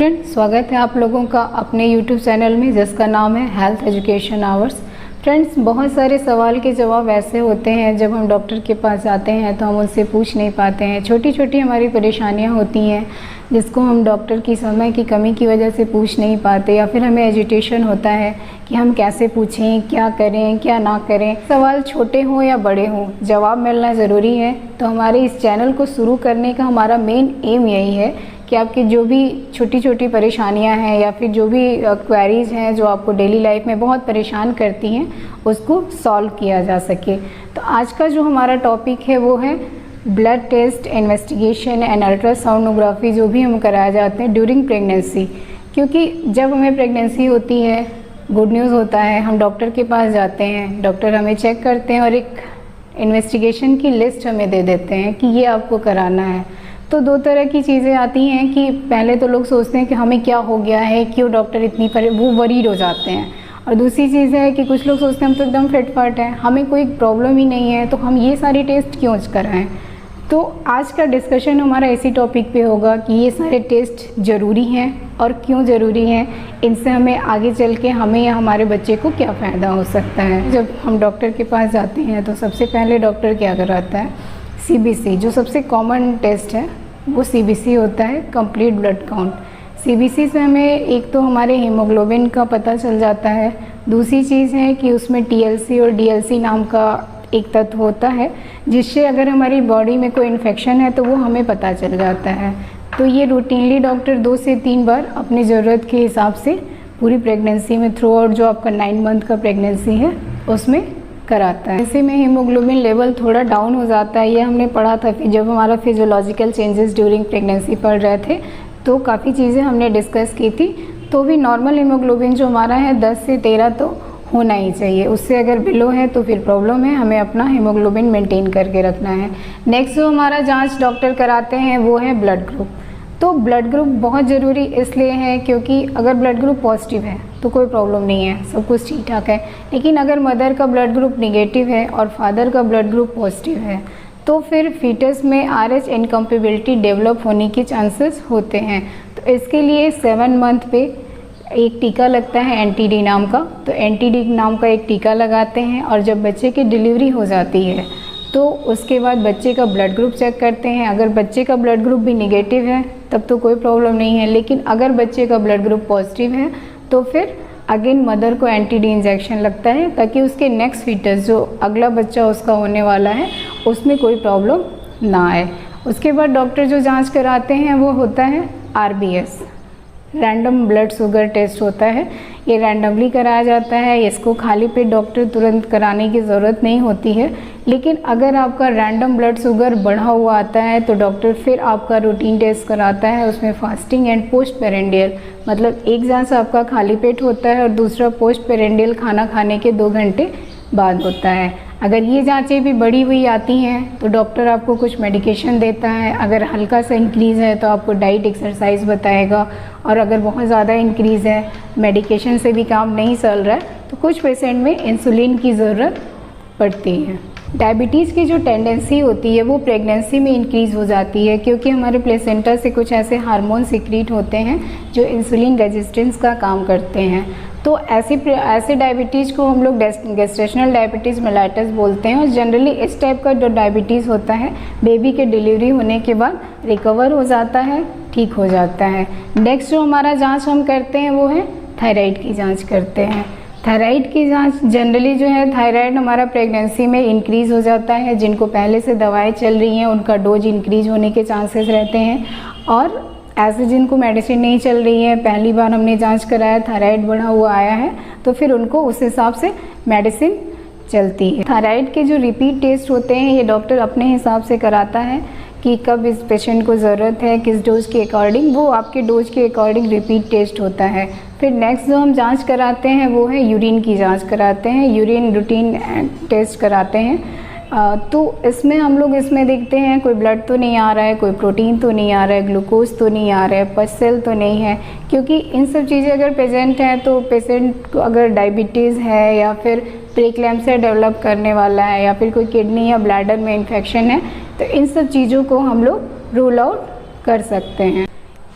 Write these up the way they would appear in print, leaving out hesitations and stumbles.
Friends, स्वागत है आप लोगों का अपने YouTube चैनल में जिसका नाम है हेल्थ एजुकेशन आवर्स। फ्रेंड्स, बहुत सारे सवाल के जवाब ऐसे होते हैं जब हम डॉक्टर के पास जाते हैं तो हम उनसे पूछ नहीं पाते हैं। छोटी छोटी हमारी परेशानियां होती हैं जिसको हम डॉक्टर की समय की कमी की वजह से पूछ नहीं पाते, या फिर हमें एजिटेशन होता है कि हम कैसे पूछें, क्या करें, क्या ना करें। सवाल छोटे हों या बड़े हों, जवाब मिलना ज़रूरी है। तो हमारे इस चैनल को शुरू करने का हमारा मेन एम यही है कि आपकी जो भी छोटी छोटी परेशानियां हैं या फिर जो भी क्वेरीज़ हैं जो आपको डेली लाइफ में बहुत परेशान करती हैं उसको सॉल्व किया जा सके। तो आज का जो हमारा टॉपिक है वो है ब्लड टेस्ट, इन्वेस्टिगेशन एंड अल्ट्रासाउंडोग्राफी जो भी हम कराए जाते हैं ड्यूरिंग प्रेगनेंसी। क्योंकि जब हमें प्रेगनेंसी होती है, गुड न्यूज़ होता है, हम डॉक्टर के पास जाते हैं, डॉक्टर हमें चेक करते हैं और एक इन्वेस्टिगेशन की लिस्ट हमें दे देते हैं कि ये आपको कराना है। तो दो तरह की चीज़ें आती हैं कि पहले तो लोग सोचते हैं कि हमें क्या हो गया है, क्यों डॉक्टर इतनी वो वरीड हो जाते हैं। और दूसरी चीज़ है कि कुछ लोग सोचते हैं हम तो एकदम फिट फाट हैं, हमें कोई प्रॉब्लम ही नहीं है, तो हम ये सारे टेस्ट क्यों कराएं। तो आज का डिस्कशन हमारा इसी टॉपिक पे होगा कि ये सारे टेस्ट ज़रूरी हैं और क्यों ज़रूरी हैं, इनसे हमें आगे चल के हमें या हमारे बच्चे को क्या फ़ायदा हो सकता है। जब हम डॉक्टर के पास जाते हैं तो सबसे पहले डॉक्टर क्या कराता है, CBC, जो सबसे कॉमन टेस्ट है वो CBC होता है, कंप्लीट ब्लड काउंट। CBC से हमें एक तो हमारे हीमोग्लोबिन का पता चल जाता है, दूसरी चीज़ है कि उसमें TLC और DLC नाम का एक तत्व होता है जिससे अगर हमारी बॉडी में कोई इन्फेक्शन है तो वो हमें पता चल जाता है। तो ये रूटीनली डॉक्टर 2 से 3 बार अपनी ज़रूरत के हिसाब से पूरी प्रेगनेंसी में थ्रू आउट जो आपका 9 मंथ का प्रेगनेंसी है उसमें कराता है। ऐसे में हीमोग्लोबिन लेवल थोड़ा डाउन हो जाता है, ये हमने पढ़ा था जब हमारा फिजियोलॉजिकल चेंजेस ड्यूरिंग प्रेगनेंसी पढ़ रहे थे तो काफ़ी चीज़ें हमने डिस्कस की थी। तो भी नॉर्मल हीमोग्लोबिन जो हमारा है 10 से 13 तो होना ही चाहिए, उससे अगर बिलो है तो फिर प्रॉब्लम है, हमें अपना हीमोग्लोबिन मेंटेन करके रखना है। नेक्स्ट जो हमारा जांच डॉक्टर कराते हैं वो है ब्लड ग्रुप। तो ब्लड ग्रुप बहुत ज़रूरी इसलिए है क्योंकि अगर ब्लड ग्रुप पॉजिटिव है तो कोई प्रॉब्लम नहीं है, सब कुछ ठीक ठाक है। लेकिन अगर मदर का ब्लड ग्रुप निगेटिव है और फादर का ब्लड ग्रुप पॉजिटिव है तो फिर फीटस में RH इनकम्पेबिलिटी डेवलप होने के चांसेस होते हैं। तो इसके लिए 7 मंथ पे एक टीका लगता है NTD नाम का। तो NTD नाम का एक टीका लगाते हैं और जब बच्चे की डिलीवरी हो जाती है तो उसके बाद बच्चे का ब्लड ग्रुप चेक करते हैं। अगर बच्चे का ब्लड ग्रुप भी निगेटिव है तब तो कोई प्रॉब्लम नहीं है, लेकिन अगर बच्चे का ब्लड ग्रुप पॉजिटिव है तो फिर अगेन मदर को NTD इंजेक्शन लगता है ताकि उसके नेक्स्ट फीटस जो अगला बच्चा उसका होने वाला है उसमें कोई प्रॉब्लम ना आए। उसके बाद डॉक्टर जो जांच कराते हैं वो होता है RBS, random blood sugar test होता है। ये रैंडमली कराया जाता है, इसको खाली पेट डॉक्टर तुरंत कराने की ज़रूरत नहीं होती है। लेकिन अगर आपका रैंडम ब्लड शुगर बढ़ा हुआ आता है तो डॉक्टर फिर आपका रूटीन टेस्ट कराता है, उसमें फास्टिंग एंड पोस्ट पेरेंडियल, मतलब एक जांच आपका खाली पेट होता है और दूसरा पोस्ट पेरेंडियल खाना खाने के 2 घंटे बाद होता है। अगर ये जांचें भी बढ़ी हुई आती हैं तो डॉक्टर आपको कुछ मेडिकेशन देता है। अगर हल्का सा इंक्रीज़ है तो आपको डाइट एक्सरसाइज बताएगा, और अगर बहुत ज़्यादा इंक्रीज़ है, मेडिकेशन से भी काम नहीं चल रहा है, तो कुछ पेशेंट में इंसुलिन की ज़रूरत पड़ती है। डायबिटीज़ की जो टेंडेंसी होती है वो प्रेगनेंसी में इंक्रीज़ हो जाती है क्योंकि हमारे प्लेसेंटा से कुछ ऐसे हार्मोन सिक्रीट होते हैं जो इंसुलिन रेजिस्टेंस का काम करते हैं। तो ऐसे डायबिटीज़ को हम लोग गेस्टेशनल डायबिटीज़ मेलाइटस बोलते हैं। और जनरली इस टाइप का जो डायबिटीज़ होता है बेबी के डिलीवरी होने के बाद रिकवर हो जाता है, ठीक हो जाता है। नेक्स्ट जो हमारा जांच हम करते हैं वो है थायराइड की जांच करते हैं। थायराइड की जांच जनरली जो है, थायराइड हमारा प्रेगनेंसी में इंक्रीज़ हो जाता है। जिनको पहले से दवाएं चल रही हैं उनका डोज इंक्रीज होने के चांसेस रहते हैं, और ऐसे जिनको मेडिसिन नहीं चल रही है, पहली बार हमने जांच कराया, थायराइड बढ़ा हुआ आया है, तो फिर उनको उस हिसाब से मेडिसिन चलती है। थायराइड के जो रिपीट टेस्ट होते हैं ये डॉक्टर अपने हिसाब से कराता है कि कब इस पेशेंट को ज़रूरत है, किस डोज के अकॉर्डिंग, वो आपके डोज के अकॉर्डिंग रिपीट टेस्ट होता है। फिर नेक्स्ट जो हम जांच कराते हैं वो है यूरिन की जांच कराते हैं, यूरिन रूटीन टेस्ट कराते हैं। तो इसमें हम लोग इसमें देखते हैं कोई ब्लड तो नहीं आ रहा है, कोई प्रोटीन तो नहीं आ रहा है, ग्लूकोज तो नहीं आ रहा है, पच सेल तो नहीं है, क्योंकि इन सब चीज़ें अगर प्रेजेंट हैं तो पेशेंट को अगर डायबिटीज़ है या फिर प्रीक्लैम्सिया डेवलप करने वाला है या फिर कोई किडनी या ब्लैडर में इन्फेक्शन है, तो इन सब चीज़ों को हम लोग रूल आउट कर सकते हैं।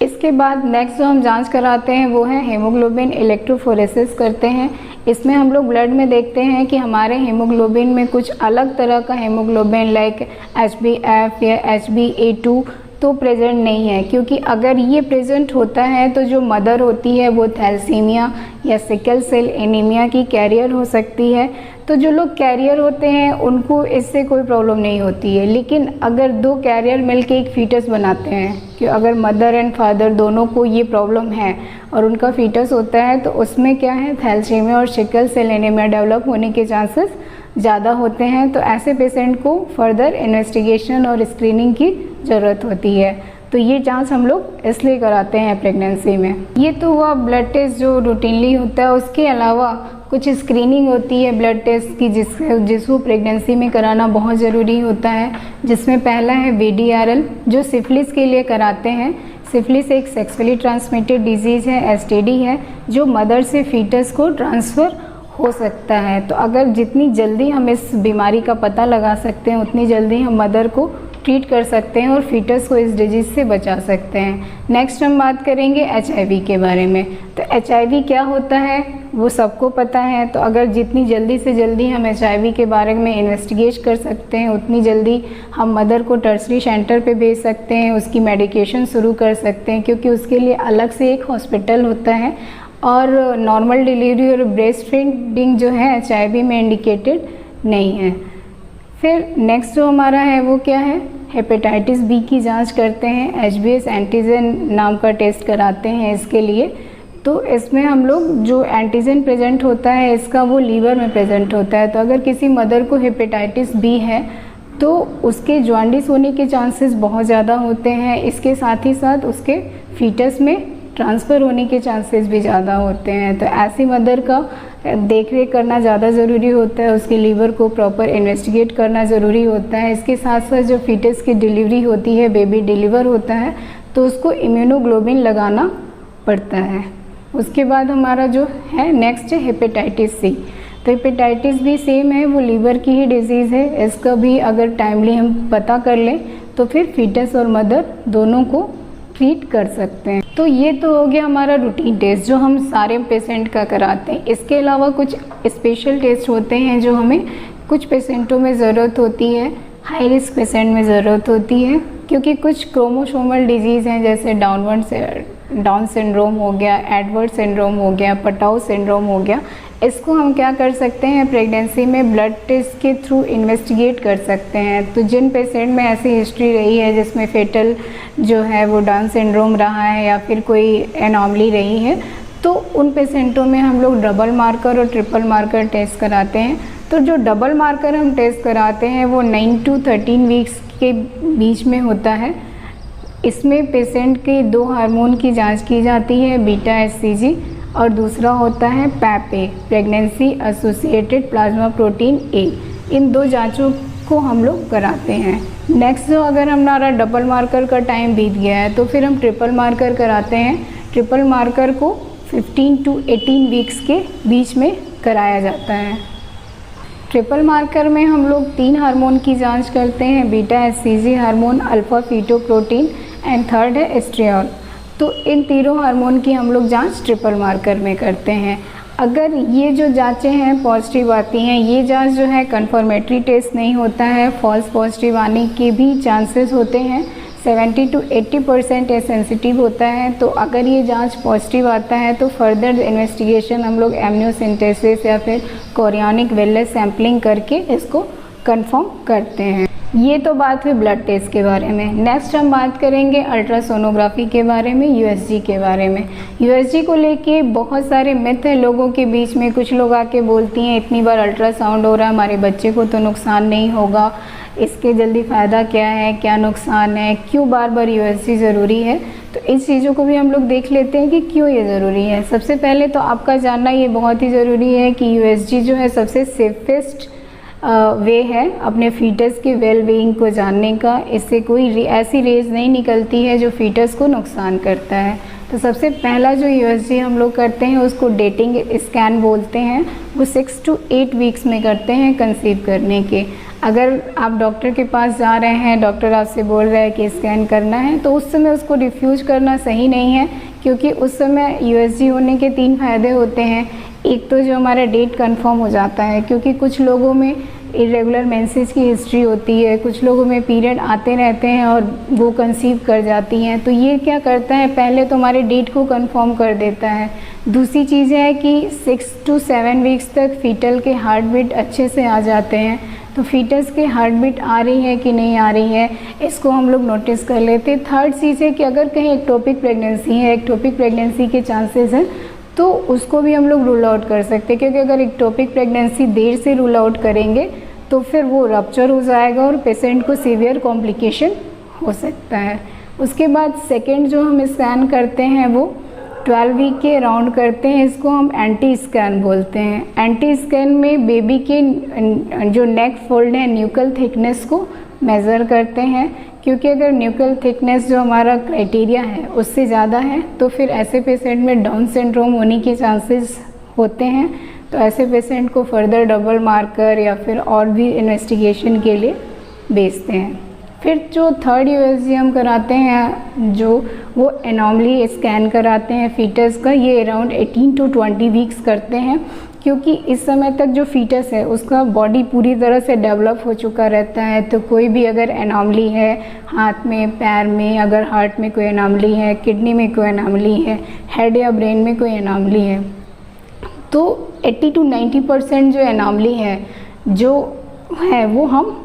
इसके बाद नेक्स्ट जो हम जांच कराते हैं वो है हीमोग्लोबिन इलेक्ट्रोफोरेसिस करते हैं। इसमें हम लोग ब्लड में देखते हैं कि हमारे हीमोग्लोबिन में कुछ अलग तरह का हीमोग्लोबिन लाइक HbF या HbA2 तो प्रेजेंट नहीं है, क्योंकि अगर ये प्रेजेंट होता है तो जो मदर होती है वो थैलेसीमिया या सिकल सेल एनीमिया की कैरियर हो सकती है। तो जो लोग कैरियर होते हैं उनको इससे कोई प्रॉब्लम नहीं होती है, लेकिन अगर दो कैरियर मिलके एक फीटस बनाते हैं, कि अगर मदर एंड फादर दोनों को ये प्रॉब्लम है और उनका फीटस होता है तो उसमें क्या है, थैलेसीमिया और सिकल सेल एनीमिया डेवलप होने के चांसेस ज़्यादा होते हैं। तो ऐसे पेशेंट को फर्दर इन्वेस्टिगेशन और स्क्रीनिंग की ज़रूरत होती है। तो ये जांच हम लोग इसलिए कराते हैं प्रेगनेंसी में। ये तो हुआ ब्लड टेस्ट जो रूटीनली होता है। उसके अलावा कुछ स्क्रीनिंग होती है ब्लड टेस्ट की जिसको प्रेगनेंसी में कराना बहुत ज़रूरी होता है, जिसमें पहला है VDRL जो सिफिलिस के लिए कराते हैं। सिफिलिस एक सेक्सुअली ट्रांसमिटेड डिजीज़ है, STD है, जो मदर से फीटस को ट्रांसफ़र हो सकता है। तो अगर जितनी जल्दी हम इस बीमारी का पता लगा सकते हैं उतनी जल्दी हम मदर को ट्रीट कर सकते हैं और फीटस को इस डिजीज़ से बचा सकते हैं। नेक्स्ट हम बात करेंगे HIV के बारे में। तो HIV क्या होता है वो सबको पता है। तो अगर जितनी जल्दी से जल्दी हम HIV के बारे में इन्वेस्टिगेट कर सकते हैं उतनी जल्दी हम मदर को टर्सरी सेंटर पे भेज सकते हैं, उसकी मेडिकेशन शुरू कर सकते हैं, क्योंकि उसके लिए अलग से एक हॉस्पिटल होता है। और नॉर्मल डिलीवरी और ब्रेस्ट फीडिंग जो है HIV में इंडिकेटेड नहीं है। फिर नेक्स्ट जो हमारा है वो क्या है, हेपेटाइटिस B की जांच करते हैं। HbS एंटीजन नाम का टेस्ट कराते हैं इसके लिए। तो इसमें हम लोग जो एंटीजन प्रेजेंट होता है इसका वो लीवर में प्रेजेंट होता है। तो अगर किसी मदर को हेपेटाइटिस B है तो उसके जॉन्डिस होने के चांसेस बहुत ज़्यादा होते हैं। इसके साथ ही साथ उसके फीटस में ट्रांसफ़र होने के चांसेस भी ज़्यादा होते हैं। तो ऐसी मदर का देख रेख करना ज़्यादा ज़रूरी होता है, उसके लीवर को प्रॉपर इन्वेस्टिगेट करना ज़रूरी होता है। इसके साथ साथ जो फीटस की डिलीवरी होती है, बेबी डिलीवर होता है, तो उसको इम्यूनोग्लोबिन लगाना पड़ता है। उसके बाद हमारा जो है नेक्स्ट है हेपेटाइटिस C। तो हेपेटाइटिस भी सेम है, वो लीवर की ही डिजीज़ है। इसका भी अगर टाइमली हम पता कर लें तो फिर फीटस और मदर दोनों को ट्रीट कर सकते हैं। तो ये तो हो गया हमारा रूटीन टेस्ट जो हम सारे पेशेंट का कराते हैं। इसके अलावा कुछ स्पेशल टेस्ट होते हैं जो हमें कुछ पेशेंटों में ज़रूरत होती है, हाई रिस्क पेशेंट में ज़रूरत होती है, क्योंकि कुछ क्रोमोसोमल डिजीज़ हैं जैसे डाउन सिंड्रोम हो गया, एडवर्ड सिंड्रोम हो गया, पटाउ सिंड्रोम हो गया। इसको हम क्या कर सकते हैं, प्रेगनेंसी में ब्लड टेस्ट के थ्रू इन्वेस्टिगेट कर सकते हैं। तो जिन पेशेंट में ऐसी हिस्ट्री रही है जिसमें फेटल जो है वो डाउन सिंड्रोम रहा है या फिर कोई एनॉमली रही है, तो उन पेशेंटों में हम लोग डबल मार्कर और ट्रिपल मार्कर टेस्ट कराते हैं। तो जो डबल मार्कर हम टेस्ट कराते हैं वो 9 to 13 वीक्स के बीच में होता है। इसमें पेशेंट के 2 हार्मोन की जांच की जाती है, बीटा HCG और दूसरा होता है PAPA, pregnancy associated plasma protein A। इन 2 जांचों को हम लोग कराते हैं। नेक्स्ट जो अगर हमारा डबल मार्कर का टाइम बीत गया है तो फिर हम ट्रिपल मार्कर कराते हैं। ट्रिपल मार्कर को 15 to 18 वीक्स के बीच में कराया जाता है। ट्रिपल मार्कर में हम लोग 3 हार्मोन की जांच करते हैं, beta HCG hormone, alpha fetoprotein and third है एस्ट्रियोल। तो इन तीनों हार्मोन की हम लोग जांच ट्रिपल मार्कर में करते हैं। अगर ये जो जांचें हैं पॉजिटिव आती हैं, ये जांच जो है कंफर्मेटरी टेस्ट नहीं होता है, फॉल्स पॉजिटिव आने के भी चांसेस होते हैं। 70 to 80% ये सेंसिटिव होता है। तो अगर ये जांच पॉजिटिव आता है तो फर्दर इन्वेस्टिगेशन हम लोग एमनियोसिंथेसिस या फिर कोरियोनिक वेलनेस सैम्पलिंग करके इसको कंफर्म करते हैं। ये तो बात हुई ब्लड टेस्ट के बारे में। नेक्स्ट हम बात करेंगे अल्ट्रासोनोग्राफी के बारे में, USG के बारे में। USG को लेके बहुत सारे मिथ है लोगों के बीच में। कुछ लोग आके बोलती हैं इतनी बार अल्ट्रासाउंड हो रहा है, हमारे बच्चे को तो नुकसान नहीं होगा, इसके जल्दी फ़ायदा क्या है, क्या नुकसान है, क्यों बार बार USG ज़रूरी है। तो इस चीज़ों को भी हम लोग देख लेते हैं कि क्यों ये ज़रूरी है। सबसे पहले तो आपका जानना ये बहुत ही ज़रूरी है कि USG जो है सबसे सेफेस्ट वे है अपने फीटस के वेल बीइंग को जानने का। इससे कोई ऐसी रेज नहीं निकलती है जो फीटस को नुकसान करता है। तो तो सबसे पहला जो यूएसजी हम लोग करते हैं उसको डेटिंग स्कैन बोलते हैं। वो 6 to 8 वीक्स में करते हैं कंसीव करने के। अगर आप डॉक्टर के पास जा रहे हैं, डॉक्टर आपसे बोल रहे हैं कि स्कैन करना है, तो उस समय उसको रिफ्यूज करना सही नहीं है, क्योंकि उस समय यूएसजी होने के 3 फ़ायदे होते हैं। एक तो जो हमारा डेट कंफर्म हो जाता है, क्योंकि कुछ लोगों में इरेगुलर मेंसेस की हिस्ट्री होती है, कुछ लोगों में पीरियड आते रहते हैं और वो कंसीव कर जाती हैं, तो ये क्या करता है, पहले तो हमारे डेट को कंफर्म कर देता है। दूसरी चीज़ है कि 6 to 7 वीक्स तक फीटल के हार्ट बीट अच्छे से आ जाते हैं। तो फीटस के हार्ट बीट आ रही है कि नहीं आ रही है, इसको हम लोग नोटिस कर लेते हैं। थर्ड चीज़ है कि अगर कहीं एक्टोपिक प्रेगनेंसी है, एक्टोपिक प्रेगनेंसी के चांसेस हैं, तो उसको भी हम लोग रूल आउट कर सकते हैं, क्योंकि अगर एक्टोपिक प्रेगनेंसी देर से रूल आउट करेंगे तो फिर वो रप्चर हो जाएगा और पेशेंट को सीवियर कॉम्प्लिकेशन हो सकता है। उसके बाद सेकेंड जो हम स्कैन करते हैं वो 12 वीक के अराउंड करते हैं, इसको हम एंटी स्कैन बोलते हैं। एंटी स्कैन में बेबी के जो नेक फोल्ड है, न्यूकल थिकनेस को मेज़र करते हैं, क्योंकि अगर न्यूकल थिकनेस जो हमारा क्राइटेरिया है उससे ज़्यादा है तो फिर ऐसे पेशेंट में डाउन सिंड्रोम होने के चांसेस होते हैं। तो ऐसे पेशेंट को फर्दर डबल मार्कर या फिर और भी इन्वेस्टिगेशन के लिए भेजते हैं। फिर जो थर्ड यूएसजी हम कराते हैं, जो वो एनॉमली स्कैन कराते हैं फीटस का, ये अराउंड 18 to 20 वीक्स करते हैं, क्योंकि इस समय तक जो फीटस है उसका बॉडी पूरी तरह से डेवलप हो चुका रहता है। तो कोई भी अगर एनॉमली है हाथ में, पैर में, अगर हार्ट में कोई एनॉमली है, किडनी में कोई एनॉमली है, हेड या ब्रेन में कोई एनॉमली है, तो 80 to 90% जो एनॉमली है जो है वो हम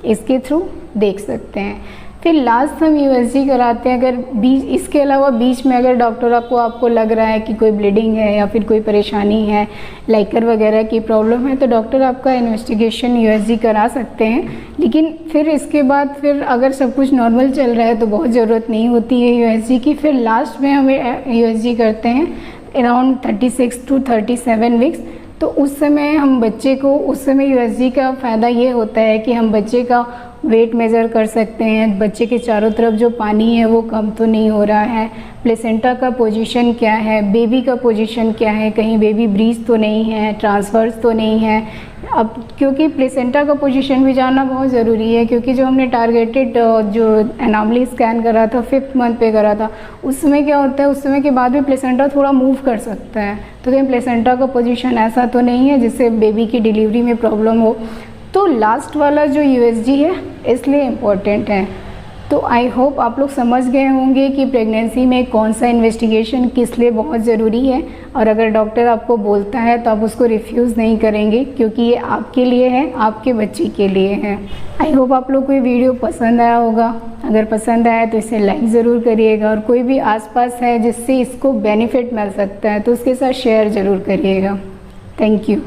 इसके थ्रू देख सकते हैं। फिर लास्ट हम यूएसजी कराते हैं। अगर बीच इसके अलावा बीच में अगर डॉक्टर आपको लग रहा है कि कोई ब्लीडिंग है या फिर कोई परेशानी है, लाइकर वगैरह की प्रॉब्लम है, तो डॉक्टर आपका इन्वेस्टिगेशन यूएसजी करा सकते हैं। लेकिन फिर इसके बाद फिर अगर सब कुछ नॉर्मल चल रहा है तो बहुत ज़रूरत नहीं होती है यूएसजी की। फिर लास्ट में हम यूएसजी करते हैं अराउंड 36 to 37 वीक्स। तो उस समय हम बच्चे को, उस समय यूएसजी का फ़ायदा ये होता है कि हम बच्चे का वेट मेज़र कर सकते हैं, बच्चे के चारों तरफ जो पानी है वो कम तो नहीं हो रहा है, प्लेसेंटा का पोजीशन क्या है, बेबी का पोजीशन क्या है, कहीं बेबी ब्रीज तो नहीं है, ट्रांसवर्स तो नहीं है। अब क्योंकि प्लेसेंटा का पोजीशन भी जानना बहुत ज़रूरी है, क्योंकि जो हमने टारगेटेड जो एनॉमली स्कैन करा था 5th मंथ पे करा था, उस समय क्या होता है, उस समय के बाद भी प्लेसेंटा थोड़ा मूव कर सकता है। तो कहीं प्लेसेंटा का पोजीशन ऐसा तो नहीं है जिससे बेबी की डिलीवरी में प्रॉब्लम हो। तो लास्ट वाला जो यूएसजी है इसलिए इम्पोर्टेंट है। तो आई होप आप लोग समझ गए होंगे कि प्रेगनेंसी में कौन सा इन्वेस्टिगेशन किस लिए बहुत ज़रूरी है, और अगर डॉक्टर आपको बोलता है तो आप उसको रिफ्यूज़ नहीं करेंगे, क्योंकि ये आपके लिए है, आपके बच्चे के लिए है। आई होप आप लोग को ये वीडियो पसंद आया होगा। अगर पसंद आया तो इसे लाइक ज़रूर करिएगा, और कोई भी आसपास है जिससे इसको बेनिफिट मिल सकता है तो उसके साथ शेयर ज़रूर करिएगा। Thank you.